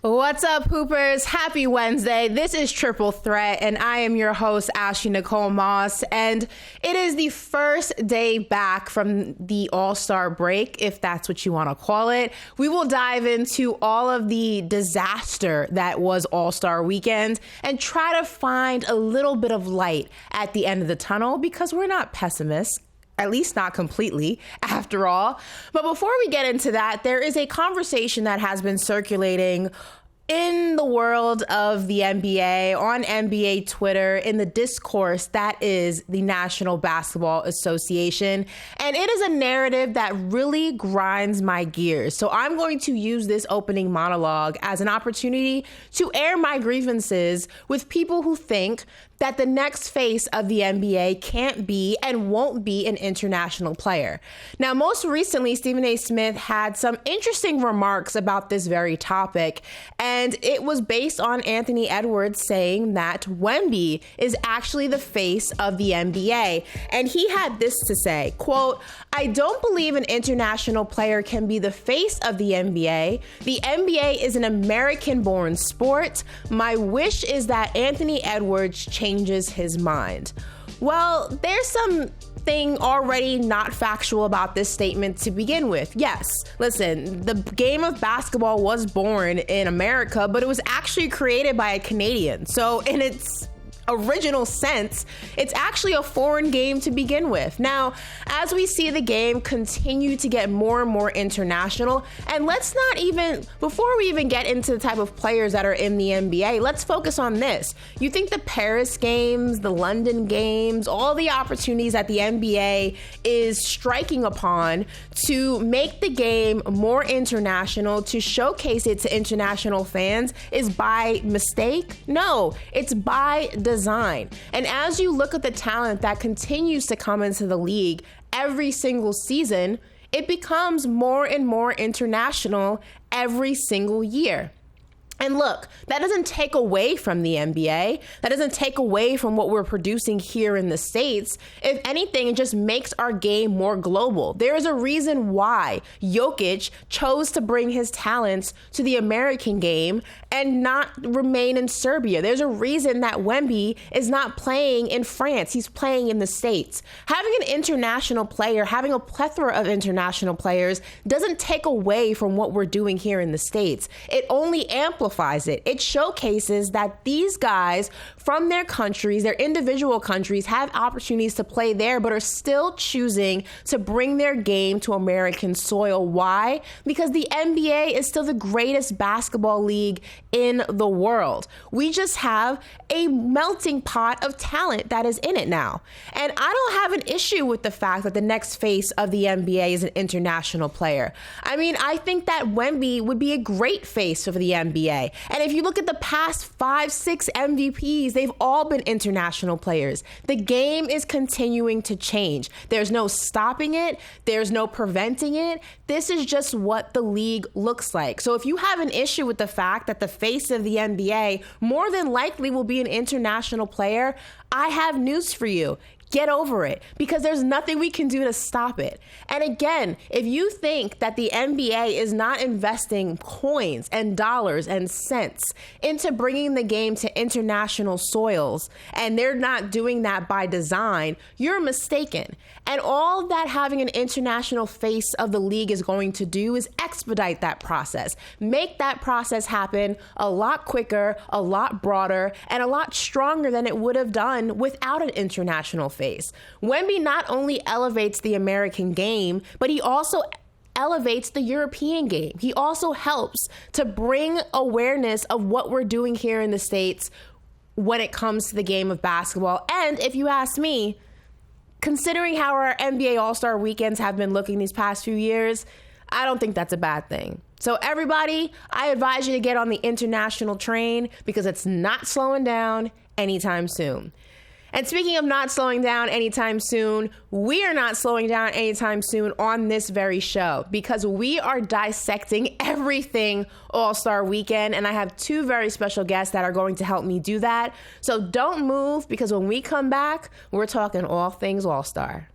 What's up, Hoopers? Happy Wednesday. This is Triple Threat, and I am your host, Ashley Nicole Moss. And it is the first day back from the All-Star break, if that's what you want to call it. We will dive into all of the disaster that was All-Star weekend and try to find a little bit of light at the end of the tunnel, because we're not pessimists. At least not completely, after all. But before we get into that, there is a conversation that has been circulating in the world of the NBA, on NBA Twitter, in the discourse that is the National Basketball Association. And it is a narrative that really grinds my gears. So I'm going to use this opening monologue as an opportunity to air my grievances with people who think that the next face of the NBA can't be and won't be an international player. Now, most recently, Stephen A. Smith had some interesting remarks about this very topic, and it was based on Anthony Edwards saying that Wemby is actually the face of the NBA. And he had this to say, quote, "I don't believe an international player can be the face of the NBA. The NBA is an American-born sport. My wish is that Anthony Edwards changes his mind." Well, there's something already not factual about this statement to begin with. Yes, listen, the game of basketball was born in America, but it was actually created by a Canadian. So in its original sense, it's actually a foreign game to begin with. Now, as we see the game continue to get more and more international, and let's not even, before we even get into the type of players that are in the NBA, let's focus on this. You think the Paris games, the London games, all the opportunities that the NBA is striking upon to make the game more international, to showcase it to international fans, is by mistake? No, it's by design. And as you look at the talent that continues to come into the league every single season, it becomes more and more international every single year. And look, that doesn't take away from the NBA. That doesn't take away from what we're producing here in the States. If anything, it just makes our game more global. There is a reason why Jokic chose to bring his talents to the American game and not remain in Serbia. There's a reason that Wemby is not playing in France. He's playing in the States. Having an international player, having a plethora of international players, doesn't take away from what we're doing here in the States. It only amplifies it. It showcases that these guys from their countries, their individual countries, have opportunities to play there, but are still choosing to bring their game to American soil. Why? Because the NBA is still the greatest basketball league in the world. We just have a melting pot of talent that is in it now. And I don't have an issue with the fact that the next face of the NBA is an international player. I mean, I think that Wemby would be a great face for the NBA. And if you look at the past 5-6 MVPs, they've all been international players. The game is continuing to change. There's no stopping it. There's no preventing it. This is just what the league looks like. So if you have an issue with the fact that the face of the NBA more than likely will be an international player, I have news for you. Get over it, because there's nothing we can do to stop it. And again, if you think that the NBA is not investing coins and dollars and cents into bringing the game to international soils, and they're not doing that by design, you're mistaken. And all that having an international face of the league is going to do is expedite that process, make that process happen a lot quicker, a lot broader, and a lot stronger than it would have done without an international face. Wemby not only elevates the American game, but he also elevates the European game. He also helps to bring awareness of what we're doing here in the States when it comes to the game of basketball. And if you ask me, considering how our NBA All-Star weekends have been looking these past few years, I don't think that's a bad thing. So everybody, I advise you to get on the international train, because it's not slowing down anytime soon. And speaking of not slowing down anytime soon, we are not slowing down anytime soon on this very show, because we are dissecting everything All-Star Weekend, and I have two very special guests that are going to help me do that. So don't move, because when we come back, we're talking all things All-Star.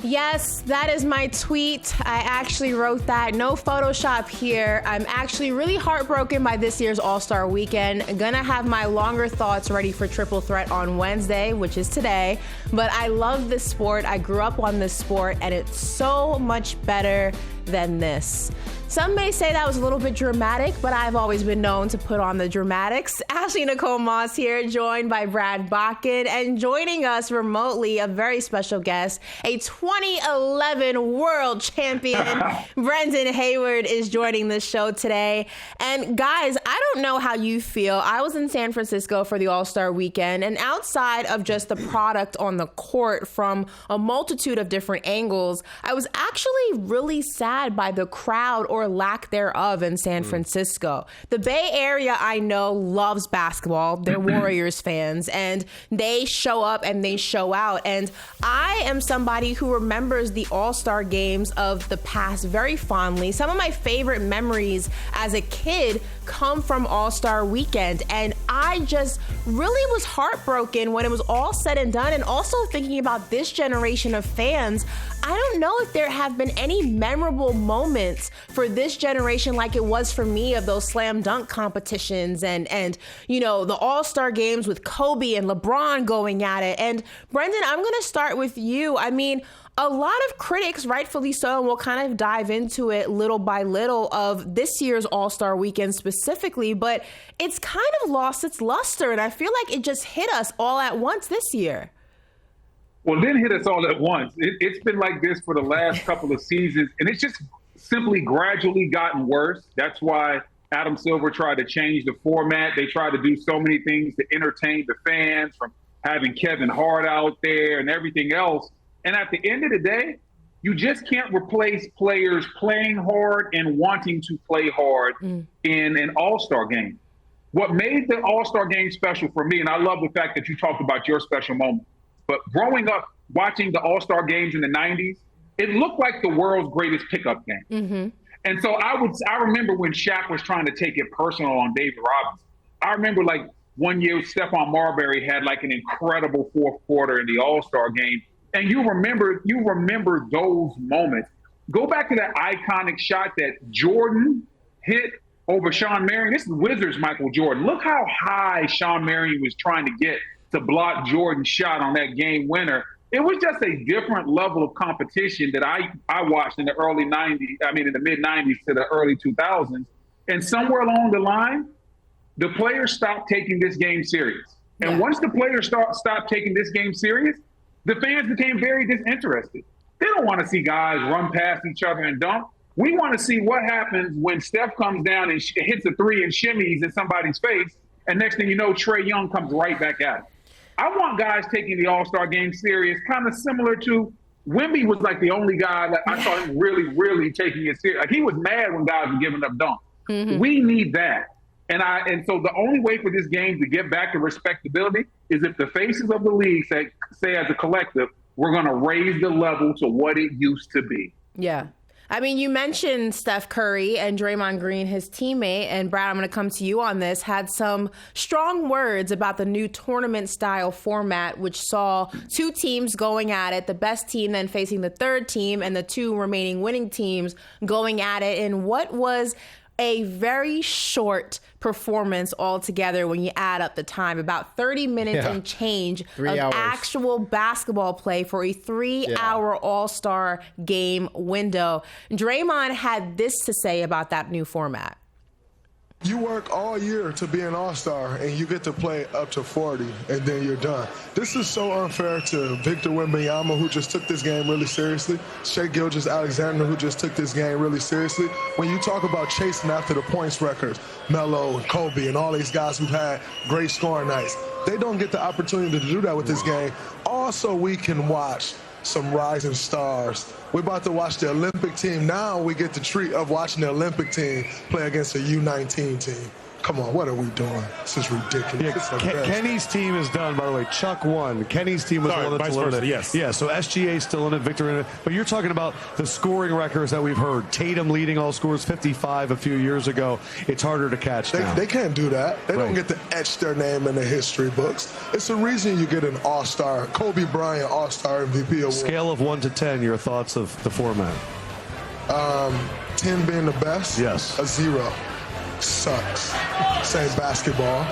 Yes, that is my tweet. I actually wrote that. No Photoshop here. I'm actually really heartbroken by this year's All-Star Weekend. Gonna have my longer thoughts ready for Triple Threat on Wednesday, which is today. But I love this sport. I grew up on this sport, and it's so much better than this. Some may say that was a little bit dramatic, but I've always been known to put on the dramatics. Ashley Nicole Moss here, joined by Brad Botkin, and joining us remotely, a very special guest, a 2011 world champion, Brendan Haywood, is joining the show today. And guys, I don't know how you feel. I was in San Francisco for the All-Star Weekend, and outside of just the product on the court from a multitude of different angles, I was actually really sad by the crowd or lack thereof in San Francisco. The Bay Area, I know, loves basketball. They're Warriors fans, and they show up and they show out. And I am somebody who remembers the All-Star games of the past very fondly. Some of my favorite memories as a kid come from All-Star Weekend, and I just really was heartbroken when it was all said and done. And also thinking about this generation of fans, I don't know if there have been any memorable moments for this generation like it was for me of those slam dunk competitions and you know, the All-Star games with Kobe and LeBron going at it. And Brendan, I'm going to start with you. I mean, a lot of critics, rightfully so, and we'll kind of dive into it little by little of this year's All-Star Weekend specifically, but it's kind of lost its luster, and I feel like it just hit us all at once this year. Well, it didn't hit us all at once. It's been like this for the last couple of seasons, and it's just simply gradually gotten worse. That's why Adam Silver tried to change the format. They tried to do so many things to entertain the fans, from having Kevin Hart out there and everything else. And at the end of the day, you just can't replace players playing hard and wanting to play hard in an All-Star game. What made the All-Star game special for me, and I love the fact that you talked about your special moment, but growing up watching the All-Star games in the 90s, it looked like the world's greatest pickup game. And so I remember when Shaq was trying to take it personal on David Robinson. I remember like one year Stephon Marbury had like an incredible fourth quarter in the All-Star game. And you remember those moments. Go back to that iconic shot that Jordan hit over Sean Marion. This is Wizards Michael Jordan. Look how high Sean Marion was trying to get to block Jordan's shot on that game winner. It was just a different level of competition that I watched in the early 90s, in the mid 90s to the early 2000s. And somewhere along the line, the players stopped taking this game serious. And once the players stopped taking this game serious, the fans became very disinterested. They don't want to see guys run past each other and dunk. We want to see what happens when Steph comes down and hits a three and shimmies in somebody's face, and next thing you know, Trae Young comes right back at him. I want guys taking the All-Star game serious, kind of similar to Wemby was like the only guy that I saw him really, really taking it serious. Like, he was mad when guys were giving up dunks. We need that. And so the only way for this game to get back to respectability is if the faces of the league say as a collective, we're going to raise the level to what it used to be. Yeah. I mean, you mentioned Steph Curry and Draymond Green, his teammate, and Brad, I'm going to come to you on this, had some strong words about the new tournament-style format, which saw two teams going at it, the best team then facing the third team, and the two remaining winning teams going at it in what was a very short performance altogether when you add up the time, about 30 minutes and change of actual basketball play for a 3-hour All-Star game window. Draymond had this to say about that new format. You work all year to be an all-star, and you get to play up to 40, and then you're done. This is so unfair to Victor Wembanyama, who just took this game really seriously, Shai Gilgeous-Alexander, who just took this game really seriously. When you talk about chasing after the points records, Melo and Kobe and all these guys who've had great scoring nights, they don't get the opportunity to do that with this game. Also, we can watch some rising stars. We're about to watch the Olympic team. Now we get the treat of watching the Olympic team play against a U19 team. Come on, what are we doing? This is ridiculous. Yeah, Kenny's team is done, by the way. Chuck won. Kenny's team was the one that's eliminated. Yes. Yeah, so SGA's still in it, Victor in it. But you're talking about the scoring records that we've heard. Tatum leading all scores, 55 a few years ago. It's harder to catch now. They can't do that. They don't get to etch their name in the history books. It's the reason you get an all-star, Kobe Bryant all-star MVP award. Scale of 1 to 10, your thoughts of the format? 10 being the best? Yes. A 0. Sucks. Same basketball.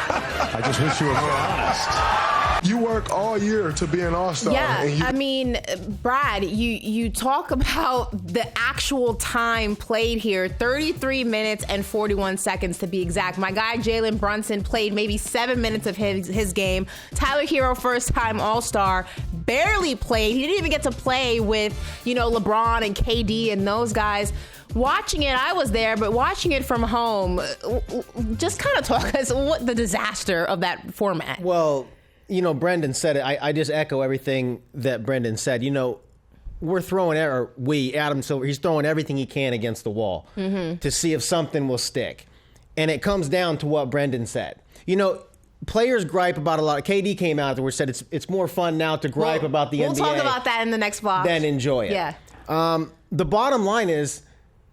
I just wish you were more honest. You work all year to be an all-star. Yeah, and I mean, Brad, you talk about the actual time played here, 33 minutes and 41 seconds to be exact. My guy Jalen Brunson played maybe 7 minutes of his game. Tyler Hero, first-time all-star, barely played. He didn't even get to play with, LeBron and KD and those guys. Watching it, I was there, but watching it from home, just kind of talk us what the disaster of that format. Well, Brendan said it. I just echo everything that Brendan said. We're throwing, Adam Silver, he's throwing everything he can against the wall to see if something will stick. And it comes down to what Brendan said. Players gripe about a lot. KD came out there and said it's more fun now to gripe about the NBA. We'll talk about that in the next vlog. Then enjoy it. Yeah. The bottom line is,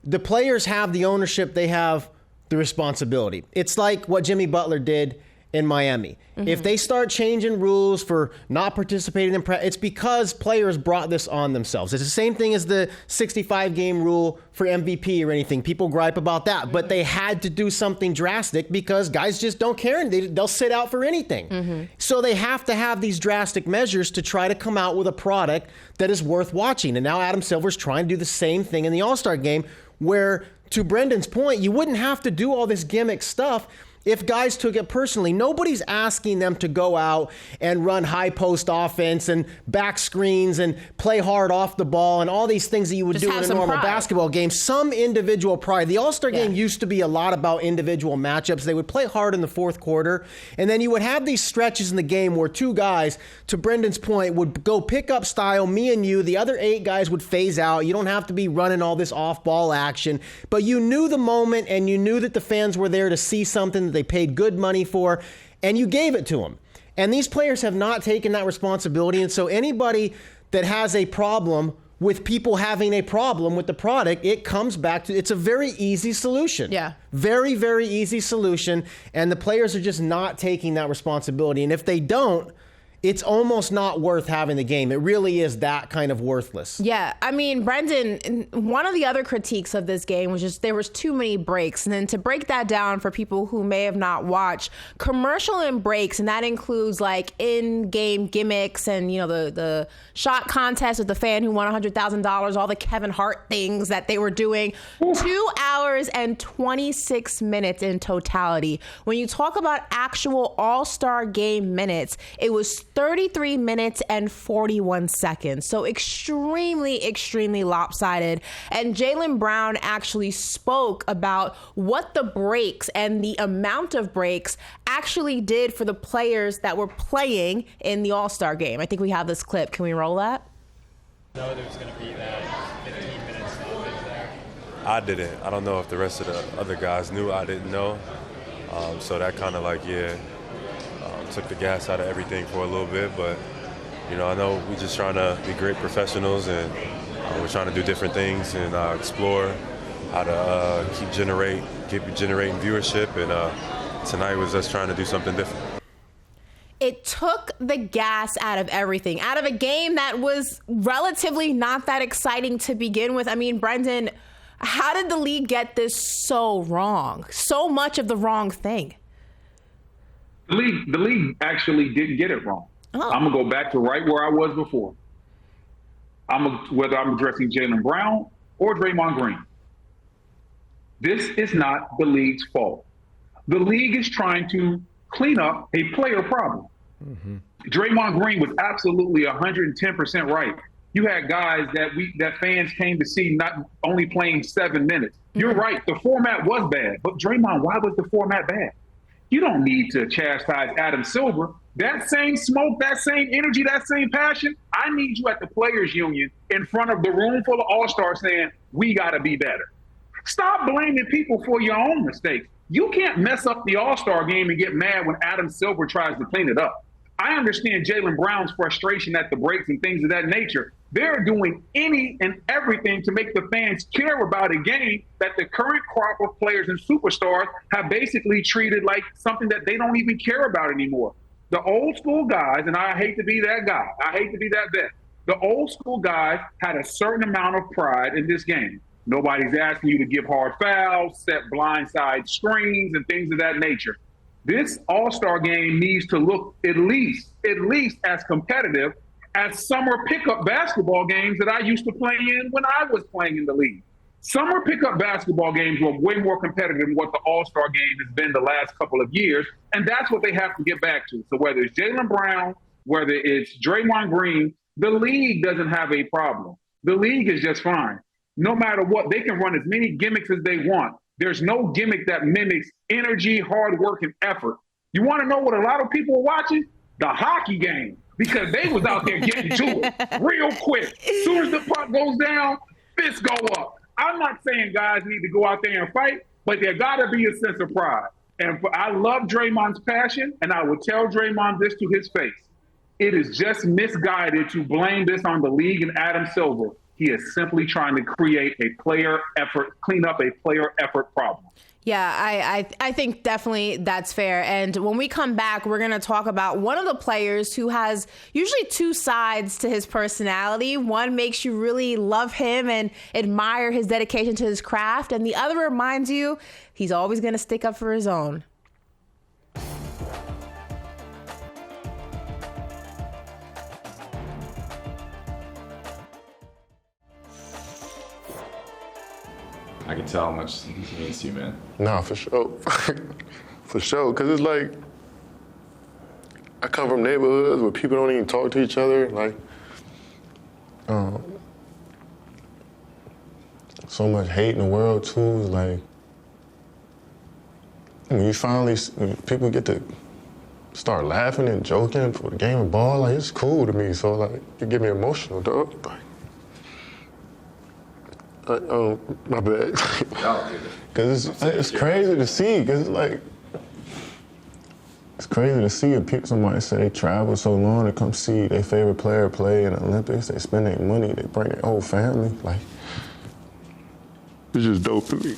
the players have the ownership, they have the responsibility. It's like what Jimmy Butler did in Miami. If they start changing rules for not participating in it's because players brought this on themselves. It's the same thing as the 65-game rule for MVP or anything. People gripe about that, but they had to do something drastic because guys just don't care and they'll sit out for anything. So they have to have these drastic measures to try to come out with a product that is worth watching. And now Adam Silver's trying to do the same thing in the All-Star game, where, to Brendan's point, you wouldn't have to do all this gimmick stuff if guys took it personally. Nobody's asking them to go out and run high post offense and back screens and play hard off the ball and all these things that you would Just do in a normal basketball game. Some individual pride. The All-Star game used to be a lot about individual matchups. They would play hard in the fourth quarter, and then you would have these stretches in the game where two guys, to Brendan's point, would go pick up style, me and you. The other 8 guys would phase out. You don't have to be running all this off-ball action, but you knew the moment and you knew that the fans were there to see something that they paid good money for, and you gave it to them. And these players have not taken that responsibility, and so anybody that has a problem with people having a problem with the product, it comes back to, it's a very easy solution. Yeah. Very, very easy solution, and the players are just not taking that responsibility. And if they don't, it's almost not worth having the game. It really is that kind of worthless. Yeah, I mean, Brendan, one of the other critiques of this game was just there was too many breaks. And then to break that down for people who may have not watched, commercial and breaks, and that includes like in-game gimmicks and, the shot contest with the fan who won $100,000, all the Kevin Hart things that they were doing. 2 hours and 26 minutes in totality. When you talk about actual All-Star game minutes, it was 33 minutes and 41 seconds. So extremely, extremely lopsided. And Jaylen Brown actually spoke about what the breaks and the amount of breaks actually did for the players that were playing in the All-Star game. I think we have this clip. Can we roll that? Know there was going to be that 15 minutes stoppage there. I didn't. I don't know if the rest of the other guys knew. I didn't know. So that kind of took the gas out of everything for a little bit, but I know we're just trying to be great professionals, and we're trying to do different things and explore how to keep generating viewership, and tonight was us trying to do something different. It took the gas out of everything, out of a game that was relatively not that exciting to begin with. I mean, Brendan, how did the league get this so wrong? So much of the wrong thing. The league actually didn't get it wrong. Oh. I'm going to go back to right where I was before. Whether I'm addressing Jaylen Brown or Draymond Green. This is not the league's fault. The league is trying to clean up a player problem. Draymond Green was absolutely 110% right. You had guys that fans came to see not only playing 7 minutes. You're right, the format was bad. But Draymond, why was the format bad? You don't need to chastise Adam Silver. That same smoke, that same energy, that same passion, I need you at the Players Union in front of the room full of all-stars saying, we got to be better. Stop blaming people for your own mistakes. You can't mess up the All-Star game and get mad when Adam Silver tries to clean it up. I understand Jaylen Brown's frustration at the breaks and things of that nature. They're doing any and everything to make the fans care about a game that the current crop of players and superstars have basically treated like something that they don't even care about anymore. The old school guys, and I hate to be that guy, I hate to be that vet, the old school guys had a certain amount of pride in this game. Nobody's asking you to give hard fouls, set blindside screens, and things of that nature. This All-Star game needs to look at least as competitive as summer pickup basketball games that I used to play in when I was playing in the league. Summer pickup basketball games were way more competitive than what the All-Star game has been the last couple of years, and that's what they have to get back to. So whether it's Jaylen Brown, whether it's Draymond Green, the league doesn't have a problem. The league is just fine. No matter what, they can run as many gimmicks as they want. There's no gimmick that mimics energy, hard work, and effort. You want to know what a lot of people are watching? The hockey game, because they was out there getting to it real quick. As soon as the puck goes down, fists go up. I'm not saying guys need to go out there and fight, but there got to be a sense of pride. And I love Draymond's passion, and I would tell Draymond this to his face. It is just misguided to blame this on the league and Adam Silver. He is simply trying to create a player effort, clean up a player effort problem. Yeah, I think definitely that's fair. And when we come back, we're going to talk about one of the players who has usually two sides to his personality. One makes you really love him and admire his dedication to his craft. And the other reminds you he's always going to stick up for his own. I can tell how much he means to you, man. Nah, for sure. For sure. Because it's like, I come from neighborhoods where people don't even talk to each other. Like, so much hate in the world, too. It's like, when people get to start laughing and joking for the game of ball, like, it's cool to me. So, like, it get me emotional, dog. My bad. Because it's crazy to see. Because it's crazy to see somebody say they travel so long to come see their favorite player play in the Olympics. They spend their money. They bring their whole family. Like, it's just dope to me.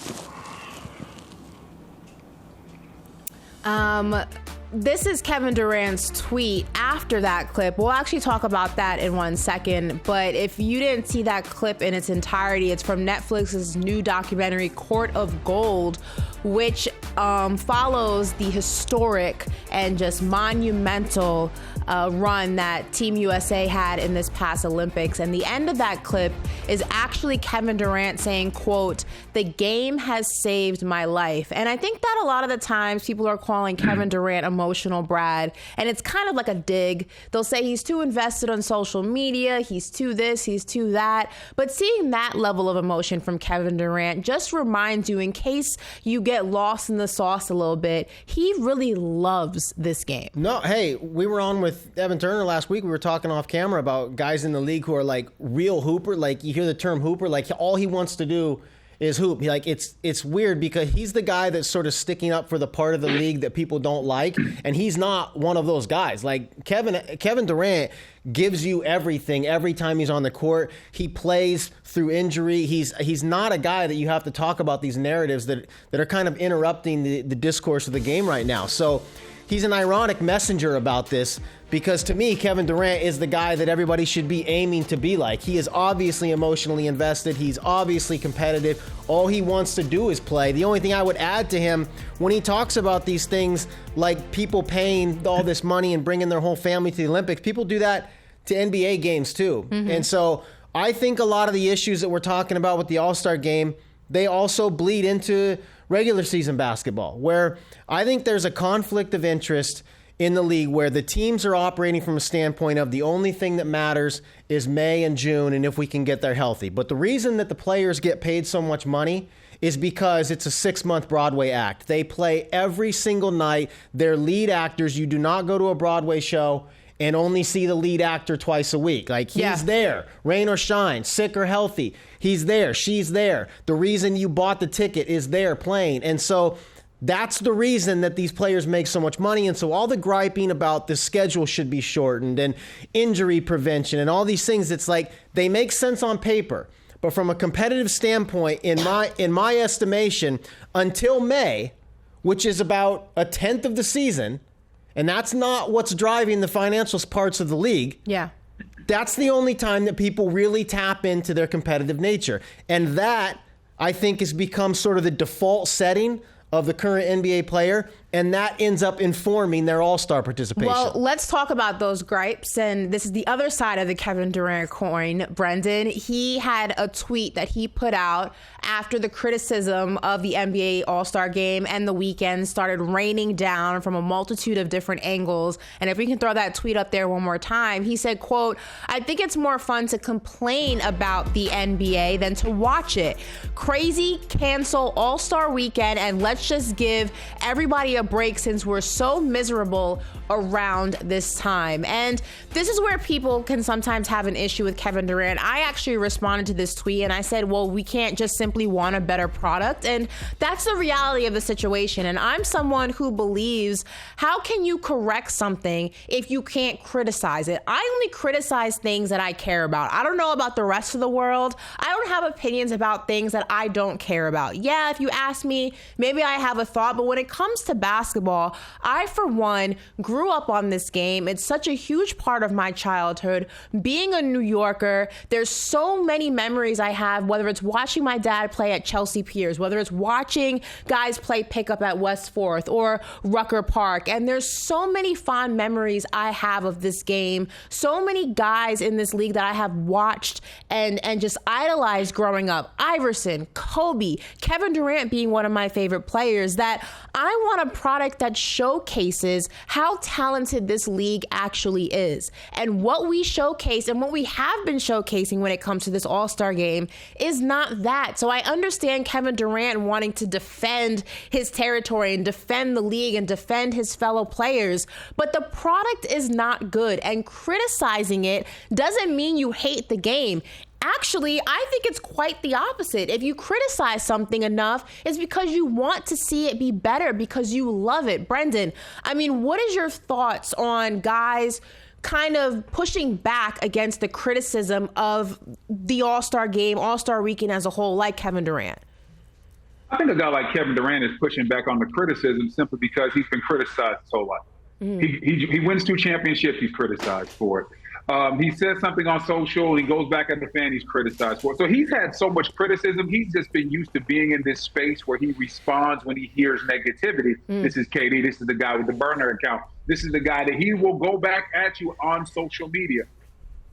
This is Kevin Durant's tweet after that clip. We'll actually talk about that in 1 second. But if you didn't see that clip in its entirety, it's from Netflix's new documentary, Court of Gold, which follows the historic and just monumental run that Team USA had in this past Olympics. And the end of that clip is actually Kevin Durant saying, quote, "The game has saved my life." And I think that a lot of the times people are calling Kevin Durant emotional, Brad, and it's kind of like a dig. They'll say he's too invested on social media, he's too this, he's too that. But seeing that level of emotion from Kevin Durant just reminds you, in case you get lost in the sauce a little bit, he really loves this game. No, hey, we were on with Evan Turner last week. We were talking off camera about guys in the league who are like real hooper. Like, you hear the term hooper, like all he wants to do is hoop. Like, it's weird because he's the guy that's sort of sticking up for the part of the league that people don't like, and he's not one of those guys. Like, Kevin Durant gives you everything every time he's on the court. He plays through injury. He's not a guy that you have to talk about these narratives that are kind of interrupting the discourse of the game right now. So he's an ironic messenger about this, because to me, Kevin Durant is the guy that everybody should be aiming to be like. He is obviously emotionally invested. He's obviously competitive. All he wants to do is play. The only thing I would add to him, when he talks about these things like people paying all this money and bringing their whole family to the Olympics, people do that to NBA games too. Mm-hmm. And so I think a lot of the issues that we're talking about with the All-Star game, they also bleed into regular season basketball, where I think there's a conflict of interest in the league where the teams are operating from a standpoint of the only thing that matters is May and June and if we can get there healthy. But the reason that the players get paid so much money is because it's a 6-month Broadway act. They play every single night. They're lead actors. You do not go to a Broadway show and only see the lead actor twice a week. Like, he's there, rain or shine, sick or healthy. He's there, she's there. The reason you bought the ticket is there playing. And so That's the reason that these players make so much money. And so all the griping about the schedule should be shortened and injury prevention and all these things, it's like they make sense on paper. But from a competitive standpoint, in my estimation, until May, which is about a tenth of the season, and that's not what's driving the financial parts of the league. Yeah. That's the only time that people really tap into their competitive nature. And that, I think, has become sort of the default setting of the current NBA player, and that ends up informing their all-star participation. Well, let's talk about those gripes, and this is the other side of the Kevin Durant coin, Brendan. He had a tweet that he put out after the criticism of the NBA All-Star Game and the weekend started raining down from a multitude of different angles. And if we can throw that tweet up there one more time, he said, quote, "I think it's more fun to complain about the NBA than to watch it. Crazy, cancel All-Star Weekend, and let's just give everybody a break since we're so miserable around this time." And this is where people can sometimes have an issue with Kevin Durant. I actually responded to this tweet and I said, well, we can't just simply want a better product. And that's the reality of the situation. And I'm someone who believes, how can you correct something if you can't criticize it? I only criticize things that I care about. I don't know about the rest of the world. I don't have opinions about things that I don't care about. Yeah, if you ask me, maybe I have a thought, but when it comes to basketball, I, for one, grew up on this game. It's such a huge part of my childhood. Being a New Yorker, there's so many memories I have, whether it's watching my dad play at Chelsea Piers, whether it's watching guys play pickup at West 4th or Rucker Park. And there's so many fond memories I have of this game. So many guys in this league that I have watched and just idolized growing up. Iverson, Kobe, Kevin Durant being one of my favorite players, that I want a product that showcases how talented this league actually is. And what we showcase and what we have been showcasing when it comes to this All-Star Game is not that. So I understand Kevin Durant wanting to defend his territory and defend the league and defend his fellow players, but the product is not good. And criticizing it doesn't mean you hate the game. Actually, I think it's quite the opposite. If you criticize something enough, it's because you want to see it be better, because you love it. Brendan, I mean, what is your thoughts on guys kind of pushing back against the criticism of the All-Star Game, All-Star Weekend as a whole, like Kevin Durant? I think a guy like Kevin Durant is pushing back on the criticism simply because he's been criticized his whole life. He wins 2 championships, he's criticized for it. He says something on social, he goes back at the fan, he's criticized for it. So he's had so much criticism. He's just been used to being in this space where he responds when he hears negativity. This is KD. This is the guy with the burner account. This is the guy that he will go back at you on social media.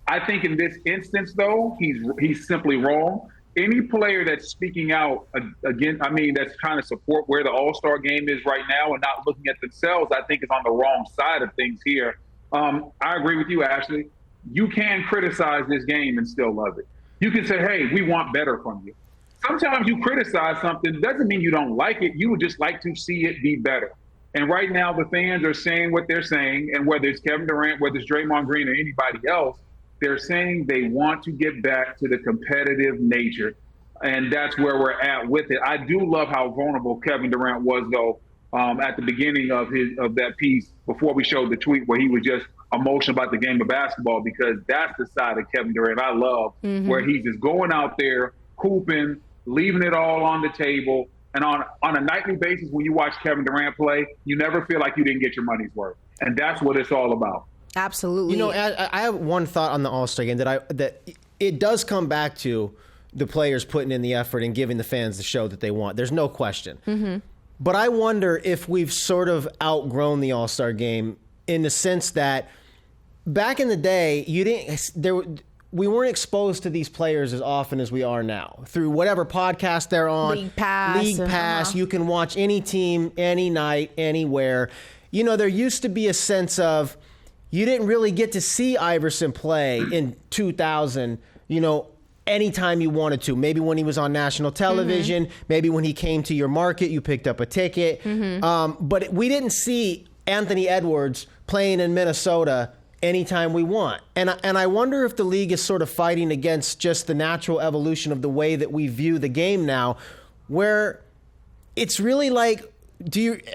I think in this instance, though, he's simply wrong. Any player that's speaking out again, I mean, that's trying to support where the All-Star Game is right now and not looking at themselves, I think is on the wrong side of things here. I agree with you, Ashley. You can criticize this game and still love it. You can say, hey, we want better from you. Sometimes you criticize something, doesn't mean you don't like it. You would just like to see it be better. And right now the fans are saying what they're saying, and whether it's Kevin Durant, whether it's Draymond Green or anybody else, they're saying they want to get back to the competitive nature. And that's where we're at with it. I do love how vulnerable Kevin Durant was, though, at the beginning of that piece before we showed the tweet where he was just emotional about the game of basketball, because that's the side of Kevin Durant I love, where he's just going out there, hooping, leaving it all on the table. And on a nightly basis, when you watch Kevin Durant play, you never feel like you didn't get your money's worth. And that's what it's all about. Absolutely. You know, I have one thought on the All-Star Game that it does come back to the players putting in the effort and giving the fans the show that they want. There's no question. But I wonder if we've sort of outgrown the All-Star Game in the sense that back in the day, we weren't exposed to these players as often as we are now. Through whatever podcast they're on, League Pass, you can watch any team, any night, anywhere. You know, there used to be a sense of you didn't really get to see Iverson play in 2000, you know, anytime you wanted to. Maybe when he was on national television, maybe when he came to your market, you picked up a ticket. But we didn't see Anthony Edwards playing in Minnesota anytime we want. And I wonder if the league is sort of fighting against just the natural evolution of the way that we view the game now, where it's really like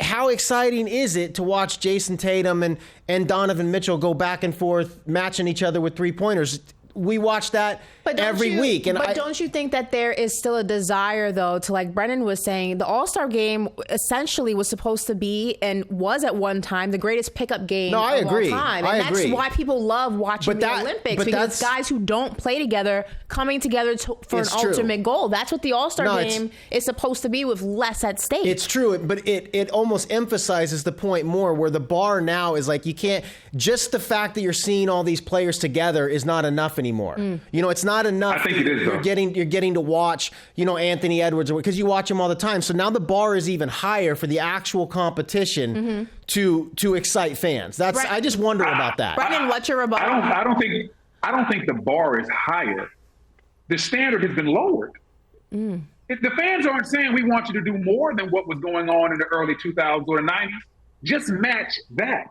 how exciting is it to watch Jason Tatum and Donovan Mitchell go back and forth, matching each other with 3-pointers? We watch that every week. But don't you think that there is still a desire, though, to, like Brendan was saying, the All-Star game essentially was supposed to be and was at one time the greatest pickup game of all time. And that's why people love watching the Olympics, because guys who don't play together coming together for an ultimate goal. That's what the All-Star game is supposed to be, with less at stake. It's true, but it almost emphasizes the point more, where the bar now is like, you can't, just the fact that you're seeing all these players together is not enough anymore. It's not enough. I think it is, you're getting to watch, Anthony Edwards, because you watch him all the time. So now the bar is even higher for the actual competition to excite fans. I just wonder about that. Brendan, what's your rebuttal? I don't think the bar is higher. The standard has been lowered. If the fans aren't saying we want you to do more than what was going on in the early 2000s or the 90s, just match that.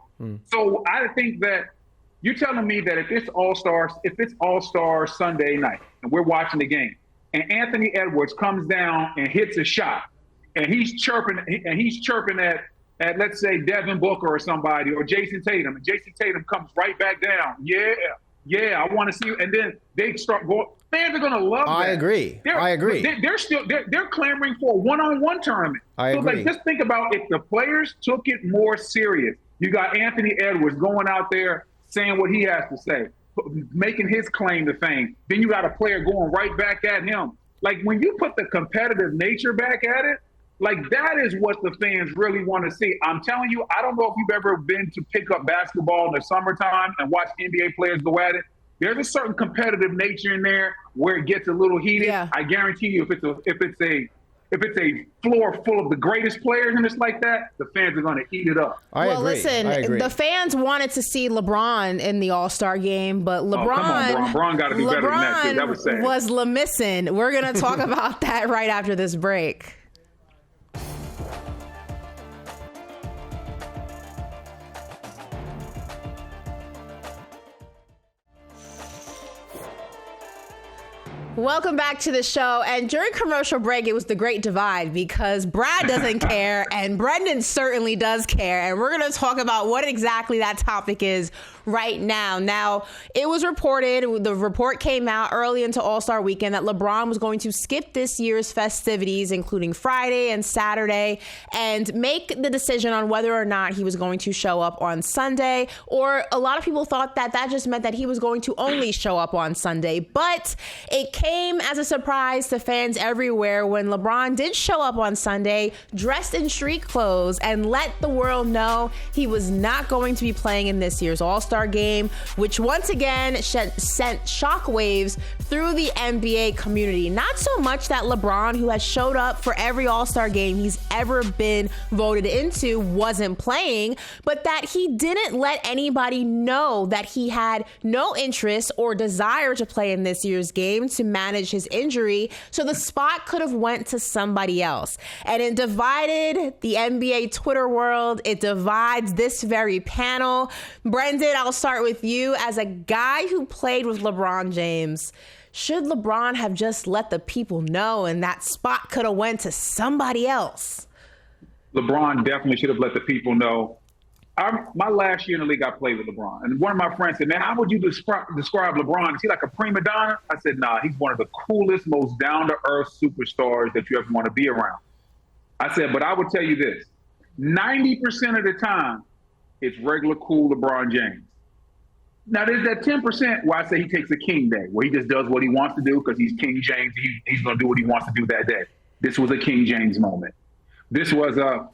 So I think that you're telling me that if it's All-Star Sunday night and we're watching the game and Anthony Edwards comes down and hits a shot and he's chirping at let's say Devin Booker or somebody, or Jason Tatum, and Jason Tatum comes right back down. Yeah, I want to see you. And then they start going. Fans are going to love that. I agree. They're clamoring for a one-on-one tournament. I agree. Like, just think about if the players took it more serious. You got Anthony Edwards going out there saying what he has to say, making his claim to fame. Then you got a player going right back at him. Like, when you put the competitive nature back at it, like, that is what the fans really want to see. I'm telling you, I don't know if you've ever been to pick up basketball in the summertime and watch NBA players go at it. There's a certain competitive nature in there where it gets a little heated. Yeah. I guarantee you, if it's a floor full of the greatest players and it's like that, the fans are going to eat it up. I agree. The fans wanted to see LeBron in the All-Star game, but LeBron got to be better than that, too. That was sad. Was LeMissing. We're going to talk about that right after this break. Welcome back to the show. And during commercial break, it was the great divide, because Brad doesn't care and Brendan certainly does care. And we're going to talk about what exactly that topic is right now. Now, it was reported, the report came out early into All-Star Weekend, that LeBron was going to skip this year's festivities, including Friday and Saturday, and make the decision on whether or not he was going to show up on Sunday. Or a lot of people thought that that just meant that he was going to only show up on Sunday. But it came as a surprise to fans everywhere when LeBron did show up on Sunday dressed in street clothes and let the world know he was not going to be playing in this year's All-Star game, which once again sent shockwaves through the NBA community. Not so much that LeBron, who has showed up for every All-Star game he's ever been voted into, wasn't playing, but that he didn't let anybody know that he had no interest or desire to play in this year's game to manage his injury, so the spot could have went to somebody else. And it divided the NBA Twitter world. It divides this very panel. Brendan, I'll start with you. As a guy who played with LeBron James, should LeBron have just let the people know and that spot could have went to somebody else? LeBron definitely should have let the people know. My last year in the league, I played with LeBron. And one of my friends said, man, how would you describe LeBron? Is he like a prima donna? I said, nah, he's one of the coolest, most down-to-earth superstars that you ever want to be around. I said, but I would tell you this. 90% of the time, it's regular cool LeBron James. Now, there's that 10% where I say he takes a king day, where he just does what he wants to do because he's King James. He's going to do what he wants to do that day. This was a King James moment. This was a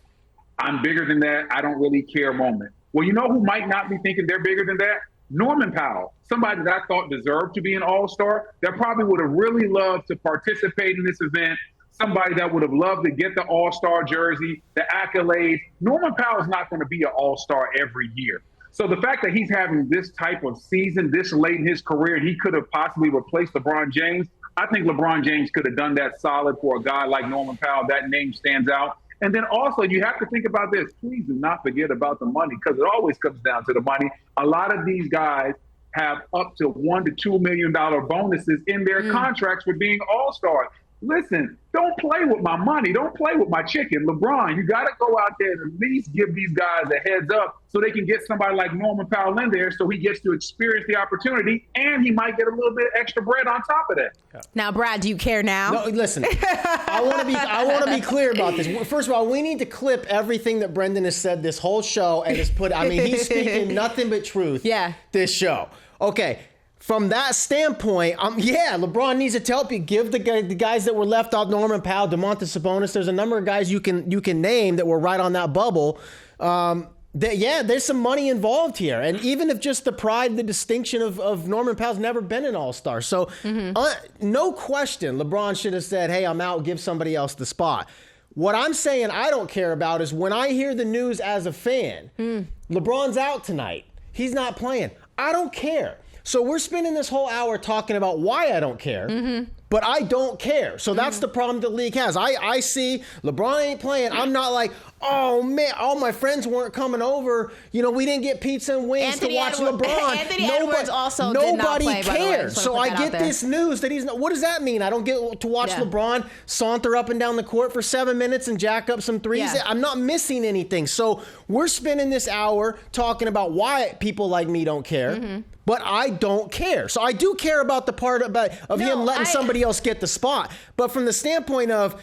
I'm bigger than that, I don't really care moment. Well, you know who might not be thinking they're bigger than that? Norman Powell, somebody that I thought deserved to be an all-star, that probably would have really loved to participate in this event, somebody that would have loved to get the all-star jersey, the accolades. Norman Powell is not going to be an all-star every year. So the fact that he's having this type of season this late in his career, and he could have possibly replaced LeBron James, I think LeBron James could have done that solid for a guy like Norman Powell. That name stands out. And then also, you have to think about this. Please do not forget about the money, because it always comes down to the money. A lot of these guys have up to $1 to $2 million bonuses in their contracts for being all-stars. listen, don't play with my money. Don't play with my chicken. LeBron, you got to go out there and at least give these guys a heads up so they can get somebody like Norman Powell in there so he gets to experience the opportunity and he might get a little bit extra bread on top of that. Now, Brad, do you care now? No, listen, I want to be clear about this. First of all, we need to clip everything that Brendan has said this whole show and just put, I mean, he's speaking nothing but truth this show. Okay. From that standpoint, LeBron needs to tell you, give the guys that were left off, Norman Powell, Domantas Sabonis, there's a number of guys you can name that were right on that bubble. There's some money involved here. And even if just the pride, the distinction of Norman Powell's never been an all-star. So no question, LeBron should have said, hey, I'm out, give somebody else the spot. What I'm saying I don't care about is when I hear the news as a fan, LeBron's out tonight. He's not playing. I don't care. So we're spending this whole hour talking about why I don't care, but I don't care. So that's the problem the league has. I see LeBron ain't playing. I'm not like, oh, man, all my friends weren't coming over. You know, we didn't get pizza and wings to watch LeBron. Edwards also nobody did not play, cared. So I get this news that he's not. What does that mean? I don't get to watch LeBron saunter up and down the court for 7 minutes and jack up some threes. I'm not missing anything. So we're spending this hour talking about why people like me don't care. But I don't care. So I do care about the part of him letting somebody else get the spot. But from the standpoint of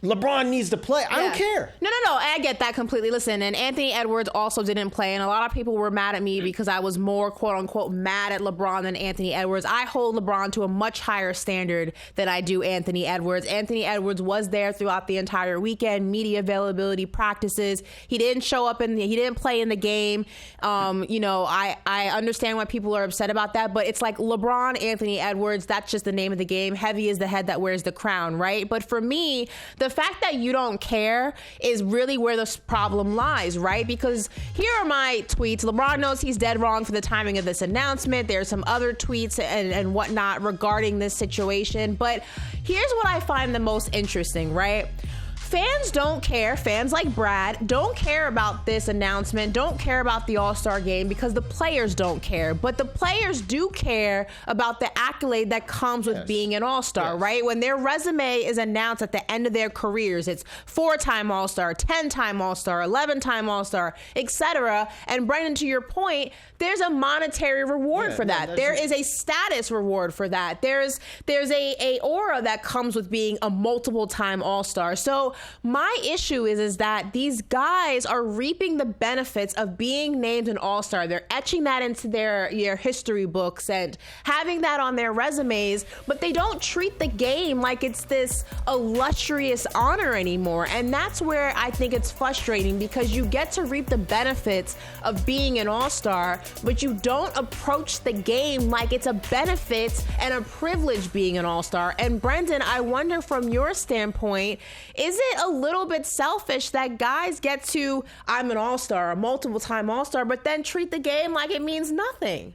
LeBron needs to play, I don't care. No. I get that completely. Listen, and Anthony Edwards also didn't play, and a lot of people were mad at me because I was more, quote unquote, mad at LeBron than Anthony Edwards. I hold LeBron to a much higher standard than I do Anthony Edwards. Anthony Edwards was there throughout the entire weekend, media availability, practices. He didn't show up he didn't play in the game. I understand why people are upset about that, but it's like LeBron, Anthony Edwards, that's just the name of the game. Heavy is the head that wears the crown, right? But for me, the fact that you don't care is really where the problem lies, right? Because here are my tweets. LeBron knows he's dead wrong for the timing of this announcement. There's some other tweets and whatnot regarding this situation. But here's what I find the most interesting, right? Fans don't care. Fans like Brad don't care about this announcement, don't care about the All-Star game because the players don't care. But the players do care about the accolade that comes with being an All-Star, right? When their resume is announced at the end of their careers, it's 4-time All-Star, 10-time All-Star, 11-time All-Star, etc. And Brendan, to your point, there's a monetary reward for that. There is a status reward for that. There's a aura that comes with being a multiple-time All-Star. So my issue is that these guys are reaping the benefits of being named an All-Star. They're etching that into their history books and having that on their resumes, but they don't treat the game like it's this illustrious honor anymore. And that's where I think it's frustrating because you get to reap the benefits of being an All-Star, but you don't approach the game like it's a benefit and a privilege being an All-Star. And Brendan, I wonder from your standpoint, is it a little bit selfish that guys get to, I'm an All-Star, a multiple-time All-Star, but then treat the game like it means nothing?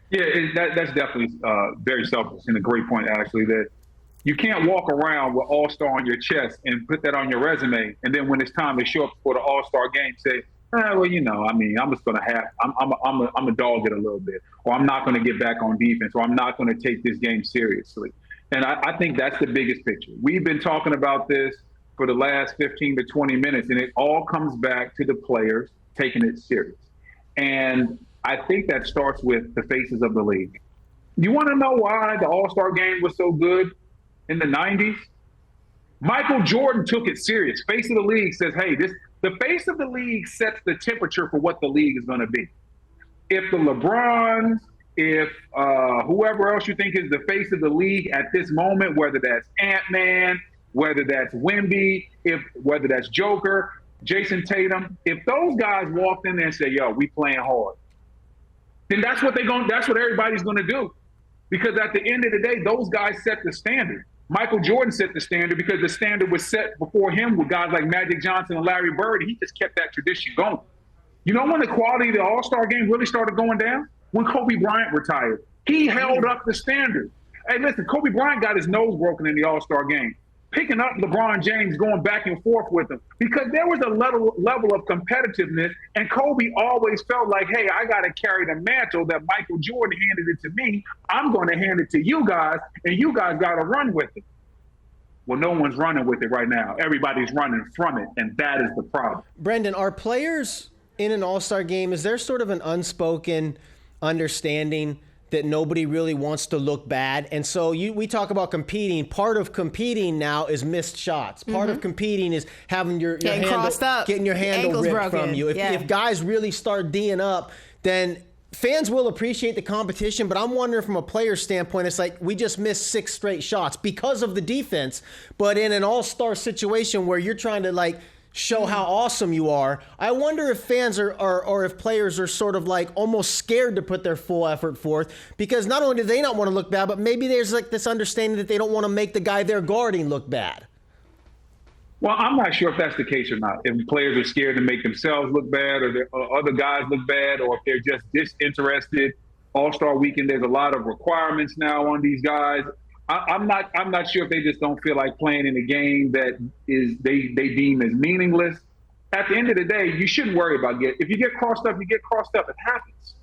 Yeah, that's definitely very selfish and a great point, actually, that you can't walk around with All-Star on your chest and put that on your resume, and then when it's time to show up for the All-Star game, say, I'm just going to I'm a dog it a little bit, or I'm not going to get back on defense, or I'm not going to take this game seriously. And I think that's the biggest picture. We've been talking about this for the last 15 to 20 minutes, and it all comes back to the players taking it serious. And I think that starts with the faces of the league. You want to know why the All-Star game was so good in the 90s? Michael Jordan took it serious. Face of the league says, hey, the face of the league sets the temperature for what the league is going to be. If the LeBrons, if whoever else you think is the face of the league at this moment, whether that's Ant-Man, whether that's Wemby, whether that's Joker, Jason Tatum, if those guys walked in there and say, yo, we playing hard, then that's what everybody's going to do. Because at the end of the day, those guys set the standard. Michael Jordan set the standard because the standard was set before him with guys like Magic Johnson and Larry Bird. He just kept that tradition going. You know when the quality of the All-Star game really started going down? When Kobe Bryant retired. He held up the standard. Hey, listen, Kobe Bryant got his nose broken in the All-Star game, picking up LeBron James, going back and forth with him, because there was a level of competitiveness, and Kobe always felt like, hey, I got to carry the mantle that Michael Jordan handed it to me. I'm going to hand it to you guys, and you guys got to run with it. Well, no one's running with it right now. Everybody's running from it, and that is the problem. Brendan, are players in an all-star game, is there sort of an unspoken understanding that nobody really wants to look bad? And so we talk about competing. Part of competing now is missed shots. Part of competing is having your getting your handle ripped broken from you. If guys really start D'ing up, then fans will appreciate the competition, but I'm wondering from a player standpoint, it's like we just missed 6 straight shots because of the defense. But in an all-star situation where you're trying to show how awesome you are, I wonder if fans are or if players are sort of almost scared to put their full effort forth, because not only do they not want to look bad, but maybe there's this understanding that they don't want to make the guy they're guarding look bad. Well, I'm not sure if that's the case or not. If players are scared to make themselves look bad, or other guys look bad, or if they're just disinterested. All-Star Weekend, there's a lot of requirements now on these guys. I'm not sure if they just don't feel like playing in a game that is they deem as meaningless. At the end of the day, you shouldn't worry about if you get crossed up, you get crossed up. It happens.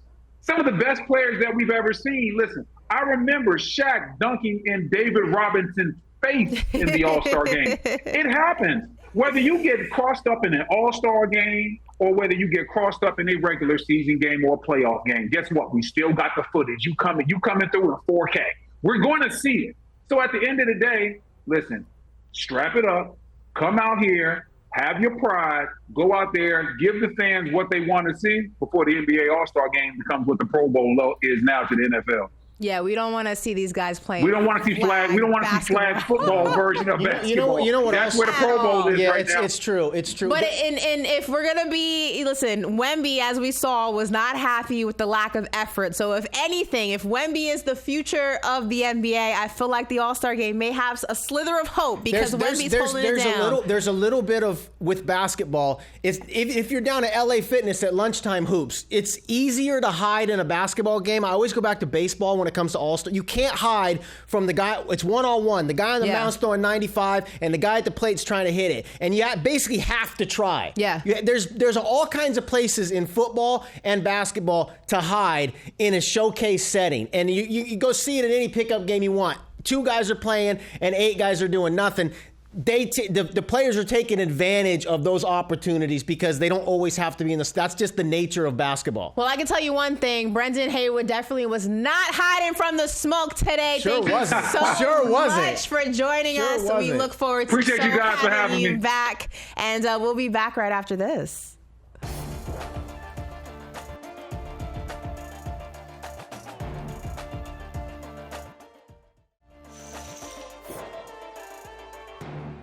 Some of the best players that we've ever seen. Listen, I remember Shaq dunking in David Robinson's face in the All-Star game. It happens. Whether you get crossed up in an All-Star game or whether you get crossed up in a regular season game or a playoff game, guess what? We still got the footage. You coming through in 4K. We're going to see it. So at the end of the day, listen, strap it up, come out here, have your pride, go out there, give the fans what they want to see before the NBA All-Star Game becomes what the Pro Bowl is now to the NFL. Yeah, we don't want to see these guys playing. We don't want to see flag. We don't want to see flag football version of basketball. You know what? That's where the Pro Bowl is right now. It's true. It's true. But if we're gonna Wemby, as we saw, was not happy with the lack of effort. So if anything, if Wemby is the future of the NBA, I feel like the All-Star Game may have a slither of hope because Wemby's holding it down. There's a little bit of with basketball. If you're down at LA Fitness at lunchtime hoops, it's easier to hide in a basketball game. I always go back to baseball when it comes to All-Star. You can't hide from the guy. It's one-on-one. The guy on the mound's throwing 95, and the guy at the plate's trying to hit it. And you basically have to try. Yeah. There's all kinds of places in football and basketball to hide in a showcase setting. And you go see it in any pickup game you want. 2 guys are playing, and 8 guys are doing nothing. The players are taking advantage of those opportunities because they don't always have to be in the. That's just the nature of basketball. Well, I can tell you one thing: Brendan Haywood definitely was not hiding from the smoke today. Thank you so much for joining us. So we look forward to appreciate you guys for having me back, and we'll be back right after this.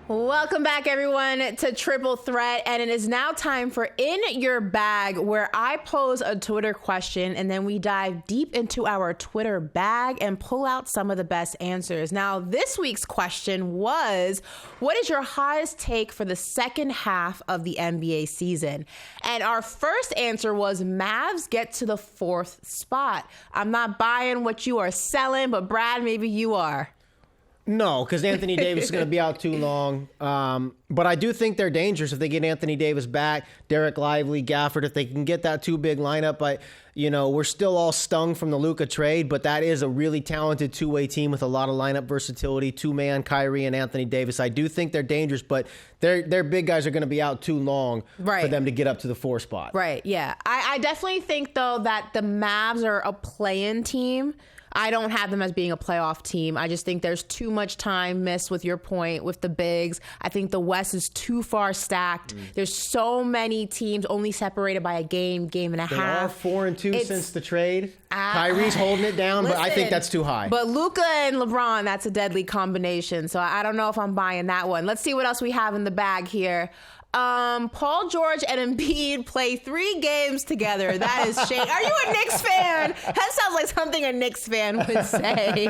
Welcome back, everyone, to Triple Threat, and it is now time for In Your Bag, where I pose a Twitter question, and then we dive deep into our Twitter bag and pull out some of the best answers. Now, this week's question was, what is your hottest take for the second half of the NBA season? And our first answer was Mavs get to the 4th spot. I'm not buying what you are selling, but Brad, maybe you are. No, because Anthony Davis is going to be out too long. But I do think they're dangerous if they get Anthony Davis back, Derek Lively, Gafford. If they can get that 2 big lineup, we're still all stung from the Luka trade, but that is a really talented 2-way team with a lot of lineup versatility. 2-man, Kyrie and Anthony Davis. I do think they're dangerous, but their big guys are going to be out too long for them to get up to the 4 spot. Right, yeah. I definitely think, though, that the Mavs are a play-in team. I don't have them as being a playoff team. I just think there's too much time missed with your point with the bigs. I think the West is too far stacked. There's so many teams only separated by a game and a half. They are 4-2 since the trade. Kyrie's holding it down, but I think that's too high. But Luka and LeBron, that's a deadly combination. So I don't know if I'm buying that one. Let's see what else we have in the bag here. Paul George and Embiid play 3 games together. That is shade. Are you a Knicks fan? That sounds like something a Knicks fan would say.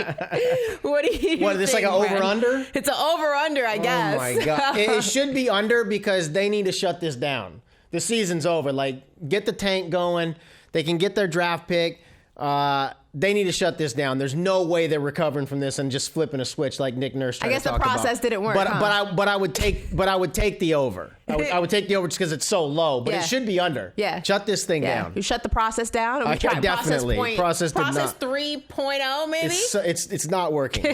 What do you think? What, is this like an over-under? It's an over-under, I guess. Oh, my God. It should be under because they need to shut this down. The season's over. Get the tank going. They can get their draft pick. They need to shut this down. There's no way they're recovering from this and just flipping a switch like Nick Nurse tried to talk about. I guess the process didn't work. But I would take the over. I would take the over just because it's so low, but it should be under. Yeah. Shut this thing down. You shut the process down? Definitely. Process 3.0 maybe? It's not working.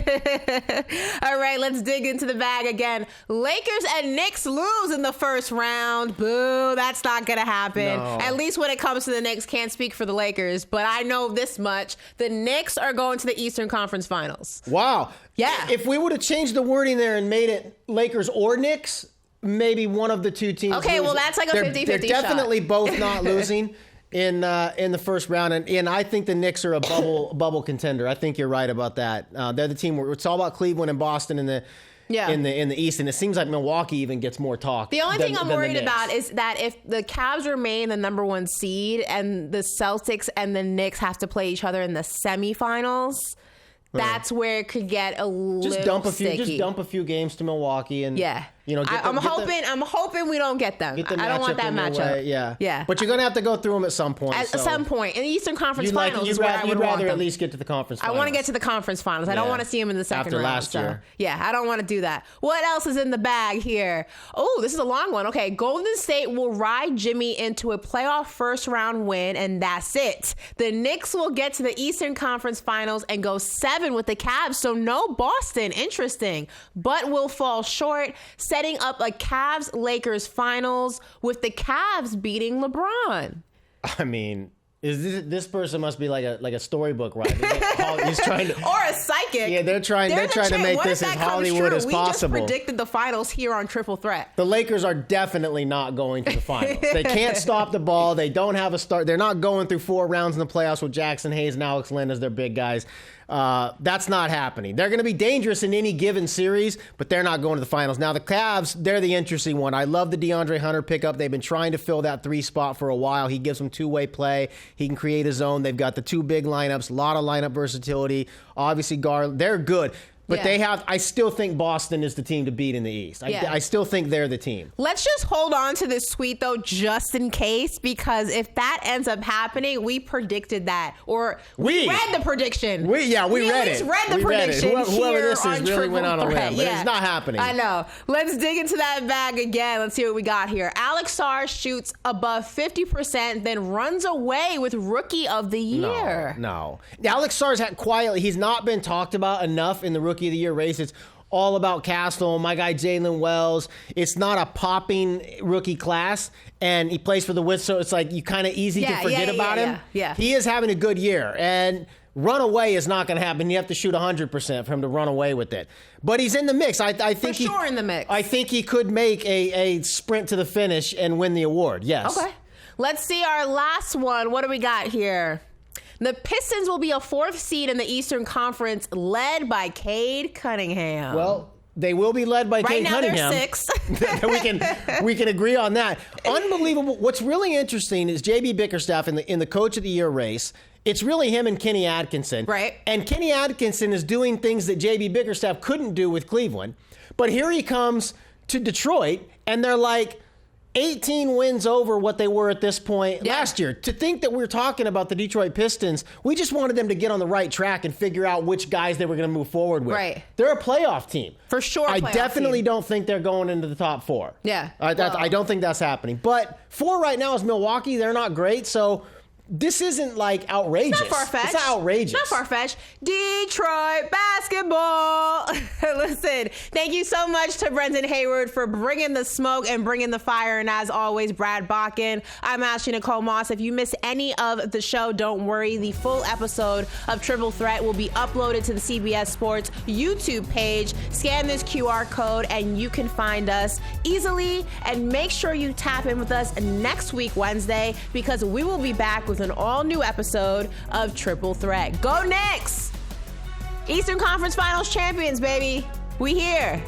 All right, let's dig into the bag again. Lakers and Knicks lose in the first round. Boo, that's not going to happen. No. At least when it comes to the Knicks, can't speak for the Lakers, but I know this much. The Knicks are going to the Eastern Conference Finals. Wow. Yeah. If we would have changed the wording there and made it Lakers or Knicks, maybe one of the two teams Okay, well, that's like a 50-50 They're definitely shot. both not losing in the first round, and I think the Knicks are a bubble contender. I think you're right about that. They're the team where it's all about Cleveland and Boston in the East, and it seems like Milwaukee even gets more talk. The only thing I'm worried Knicks. about is that if the Cavs remain the number one seed and the Celtics and the Knicks have to play each other in the semifinals, that's where it could get a little sticky. Just dump a few games to Milwaukee, and I'm hoping we don't get them. I don't want that matchup. Yeah. But you're gonna have to go through them at some point. At some point in the Eastern Conference Finals, you'd rather at least get to the conference finals. I want to get to the conference finals. I don't want to see them in the second round. After last year. Yeah, I don't want to do that. What else is in the bag here? Oh, this is a long one. Okay, Golden State will ride Jimmy into a playoff first round win, and that's it. The Knicks will get to the Eastern Conference Finals and go 7 with the Cavs, so no Boston. Interesting. But will fall short, setting up a Cavs-Lakers finals with the Cavs beating LeBron. I mean, this person must be like a storybook writer. He's trying to, or a psychic. Yeah, they're trying to make this as Hollywood as possible. We just predicted the finals here on Triple Threat. The Lakers are definitely not going to the finals. They can't stop the ball. They don't have a start. They're not going through 4 rounds in the playoffs with Jackson Hayes and Alex Len as their big guys. That's not happening. They're going to be dangerous in any given series, but they're not going to the finals. Now, the Cavs, they're the interesting one. I love the DeAndre Hunter pickup. They've been trying to fill that 3 spot for a while. He gives them two-way play. He can create his own. They've got the 2 big lineups, a lot of lineup versatility. Obviously, they're good. But I still think Boston is the team to beat in the East. I still think they're the team. Let's just hold on to this tweet, though, just in case, because if that ends up happening, we predicted that. Or we read the prediction. We read it. Read the prediction. Whoever this is really went on a limb, but it's not happening. I know. Let's dig into that bag again. Let's see what we got here. Alex Sarr shoots above 50%, then runs away with Rookie of the Year. No. Alex Sarr's he's not been talked about enough in the Rookie of the Year race. It's all about Castle, my guy Jalen Wells. It's not a popping rookie class, and he plays for the Wizards, so it's like you kind of easy to forget about him. Yeah. He is having a good year, and run away is not going to happen. You have to shoot 100% for him to run away with it. But he's in the mix. I think for sure in the mix. I think he could make a sprint to the finish and win the award. Yes. Okay. Let's see our last one. What do we got here? The Pistons will be a 4th seed in the Eastern Conference, led by Cade Cunningham. Well, they will be led by Cade Cunningham. Right now they're 6. we can agree on that. Unbelievable. What's really interesting is J.B. Bickerstaff in the Coach of the Year race. It's really him and Kenny Atkinson. Right. And Kenny Atkinson is doing things that J.B. Bickerstaff couldn't do with Cleveland. But here he comes to Detroit, and they're like 18 wins over what they were at this point last year. To think that we're talking about the Detroit Pistons, we just wanted them to get on the right track and figure out which guys they were going to move forward with. Right. They're a playoff team. For sure. I definitely don't think they're going into the top 4. Yeah. I don't think that's happening. But 4 right now is Milwaukee. They're not great, so this isn't like outrageous. Not far-fetched. It's not outrageous. Not far-fetched. Detroit basketball. Listen, thank you so much to Brendan Haywood for bringing the smoke and bringing the fire. And as always, Brad Botkin. I'm Ashley Nicole Moss. If you missed any of the show, don't worry. The full episode of Triple Threat will be uploaded to the CBS Sports YouTube page. Scan this QR code and you can find us easily. And make sure you tap in with us next week, Wednesday, because we will be back with an all-new episode of Triple Threat. Go Knicks! Eastern Conference Finals champions, baby. We here.